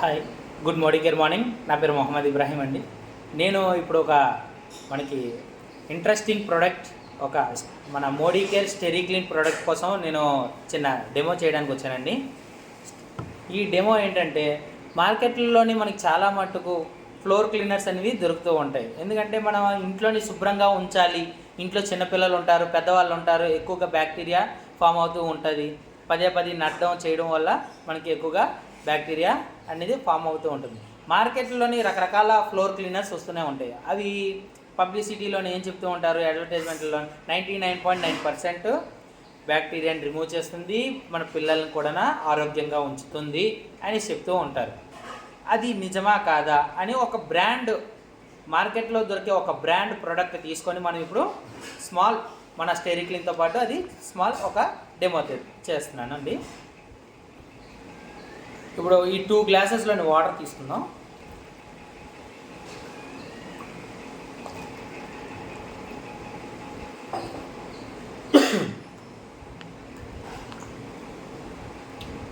Hi, good morning. నా పేరు మొహమ్మద్ ఇబ్రాహీం అండి. నేను ఇప్పుడు మనకి ఇంట్రెస్టింగ్ ప్రోడక్ట్ మన మోడీ కేర్ స్టెరీ క్లీన్ ప్రోడక్ట్ కోసం నేను చిన్న డెమో చేయడానికి వచ్చానండి. ఈ డెమో ఏంటంటే, మార్కెట్లలోని మనకి చాలా మట్టుకు ఫ్లోర్ క్లీనర్స్ అనేవి దొరుకుతూ ఉంటాయి. ఎందుకంటే మనం ఇంట్లోని శుభ్రంగా ఉంచాలి, ఇంట్లో చిన్నపిల్లలు ఉంటారు, పెద్దవాళ్ళు ఉంటారు, ఎక్కువగా బ్యాక్టీరియా ఫామ్ అవుతూ ఉంటుంది. పదే నడ్డం చేయడం వల్ల మనకి ఎక్కువగా బ్యాక్టీరియా అనేది ఫామ్ అవుతూ ఉంటుంది. మార్కెట్లోని రకరకాల ఫ్లోర్ క్లీనర్స్ వస్తూనే ఉంటాయి. అవి పబ్లిసిటీలోనే ఏం చెప్తూ ఉంటారు, అడ్వర్టైజ్మెంట్లో 99.9% బ్యాక్టీరియాని రిమూవ్ చేస్తుంది, మన పిల్లల్ని కూడా ఆరోగ్యంగా ఉంచుతుంది అని చెప్తూ ఉంటారు. అది నిజమా కాదా అని ఒక బ్రాండ్, మార్కెట్లో దొరికే ఒక బ్రాండ్ ప్రోడక్ట్ తీసుకొని మనం ఇప్పుడు మన స్టెరీ క్లీన్తో పాటు అది ఒక డెమో చేస్తున్నాను అండి. ఇప్పుడు ఈ 2 గ్లాసెస్లోని వాటర్ తీసుకుందాం.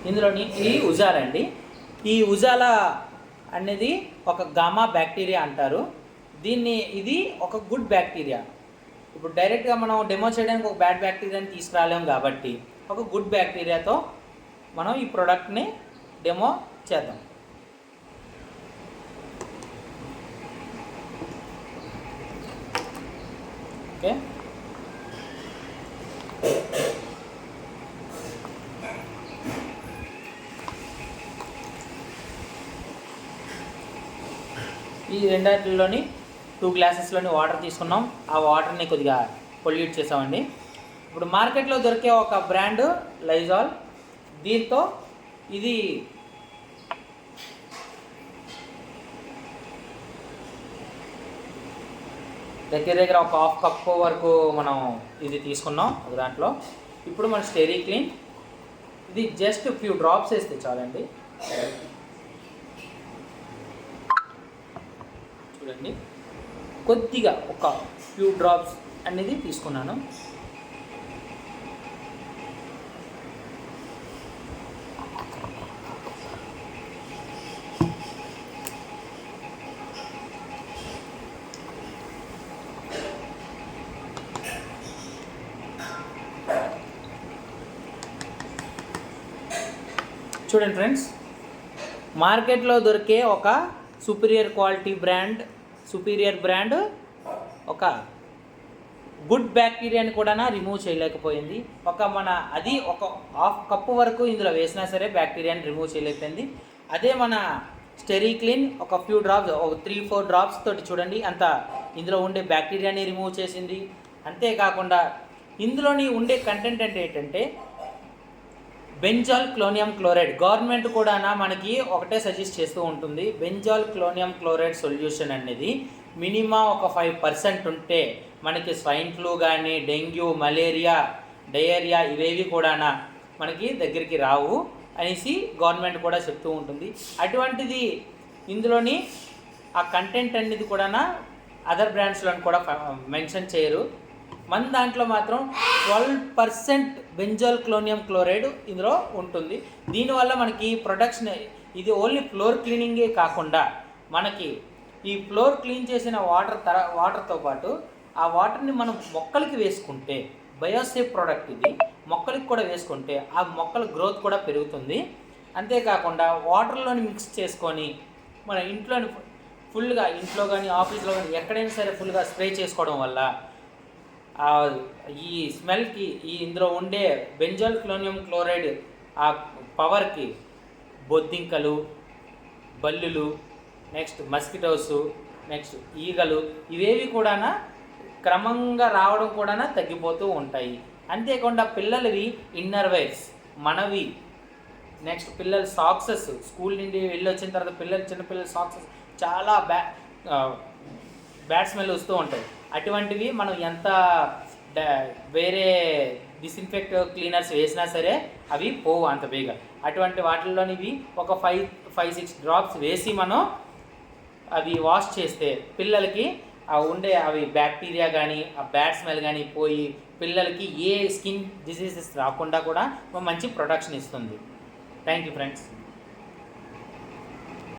ఇందులోని ఈ ఉజాలా అండి. ఈ ఉజాలా అనేది ఒక గామా బ్యాక్టీరియా అంటారు. ఇది ఒక గుడ్ బ్యాక్టీరియా. ఇప్పుడు డైరెక్ట్గా మనం డెమో చేయడానికి ఒక బ్యాడ్ బ్యాక్టీరియాని తీసుకురాలేము కాబట్టి ఒక గుడ్ బ్యాక్టీరియాతో మనం ఈ ప్రోడక్ట్ని డెమో చేద్దాం. ఓకే, ఈ రెండిట్లోని 2 గ్లాసెస్లోని వాటర్ తీసుకున్నాం. ఆ వాటర్ని కొద్దిగా పొల్యూట్ చేసామండి. ఇప్పుడు మార్కెట్లో దొరికే ఒక బ్రాండ్ లైజాల్. దీంతో ఇది దగ్గర ఒక 1/2 కప్పు వరకు మనం ఇది తీసుకున్నాం ఒక దాంట్లో. ఇప్పుడు మన స్టెరీ క్లీన్ ఇది జస్ట్ ఫ్యూ డ్రాప్స్ వేస్తే చాలండి. చూడండి, కొద్దిగా ఒక ఫ్యూ డ్రాప్స్ అనేది తీసుకున్నాను. చూడండి ఫ్రెండ్స్, మార్కెట్లో దొరికే ఒక సుపీరియర్ బ్రాండ్ ఒక గుడ్ బ్యాక్టీరియాని కూడా రిమూవ్ చేయలేకపోయింది. ఒక 1/2 కప్పు వరకు ఇందులో వేసినా సరే బ్యాక్టీరియాని రిమూవ్ చేయలేకపోయింది. అదే మన స్టెరీ క్లీన్ ఒక ఫ్యూ డ్రాప్స్, ఒక 3-4 డ్రాప్స్ తోటి చూడండి అంత ఇందులో ఉండే బ్యాక్టీరియాని రిమూవ్ చేసింది. అంతేకాకుండా ఇందులోని ఉండే కంటెంట్ ఏంటంటే బెంజాల్ క్లోనియం క్లోరైడ్. గవర్నమెంట్ కూడా మనకి ఒకటే సజెస్ట్ చేస్తూ ఉంటుంది, బెంజాల్ క్లోనియం క్లోరైడ్ సొల్యూషన్ అనేది మినిమం ఒక 5% ఉంటే మనకి స్వైన్ ఫ్లూ కానీ, డెంగ్యూ, మలేరియా, డయేరియా ఇవేవి కూడా మనకి దగ్గరికి రావు అనేసి గవర్నమెంట్ కూడా చెప్తూ ఉంటుంది. అటువంటిది ఇందులోని ఆ కంటెంట్ అనేది కూడా అదర్ బ్రాండ్స్లో కూడా మెన్షన్ చేయరు. మన దాంట్లో మాత్రం 12% బెంజాల్ క్లోనియం క్లోరైడ్ ఇందులో ఉంటుంది. దీనివల్ల మనకి ప్రొడక్షన్, ఇది ఓన్లీ ఫ్లోర్ క్లీనింగే కాకుండా మనకి ఈ ఫ్లోర్ క్లీన్ చేసిన వాటర్తో పాటు ఆ వాటర్ని మనం మొక్కలకి వేసుకుంటే, బయోసేఫ్ ప్రోడక్ట్ ఇది, మొక్కలకి కూడా వేసుకుంటే ఆ మొక్కల గ్రోత్ కూడా పెరుగుతుంది. అంతేకాకుండా వాటర్లోని మిక్స్ చేసుకొని మన ఇంట్లో కానీ ఆఫీస్లో కానీ ఎక్కడైనా సరే ఫుల్గా స్ప్రే చేసుకోవడం వల్ల ఈ స్మెల్కి ఇందులో ఉండే బెంజాల్ క్లోనియం క్లోరైడ్ ఆ పవర్కి బొద్దింకలు, బల్లులు, నెక్స్ట్ మస్కిటోస్, నెక్స్ట్ ఈగలు ఇవేవి కూడా క్రమంగా రావడం కూడా తగ్గిపోతూ ఉంటాయి. అంతేకాకుండా పిల్లలవి ఇన్నర్ వైర్స్, మనవి, నెక్స్ట్ పిల్లల సాక్సెస్, స్కూల్ నుండి వెళ్ళి వచ్చిన తర్వాత చిన్నపిల్లల సాక్సెస్ చాలా బ్యాడ్ స్మెల్ వస్తూ ఉంటాయి. అటువంటివి మనం ఎంత వేరే డిస్ఇన్ఫెక్ట్ క్లీనర్స్ వేసినా సరే అవి పోవు అంత బేగా. అటువంటి వాటిల్లోనివి ఒక 5-6 డ్రాప్స్ వేసి మనం అవి వాష్ చేస్తే పిల్లలకి అవి బ్యాక్టీరియా కానీ ఆ బ్యాడ్ స్మెల్ కానీ పోయి పిల్లలకి ఏ స్కిన్ డిసీజెస్ రాకుండా కూడా మంచి ప్రొటెక్షన్ ఇస్తుంది. Thank you friends.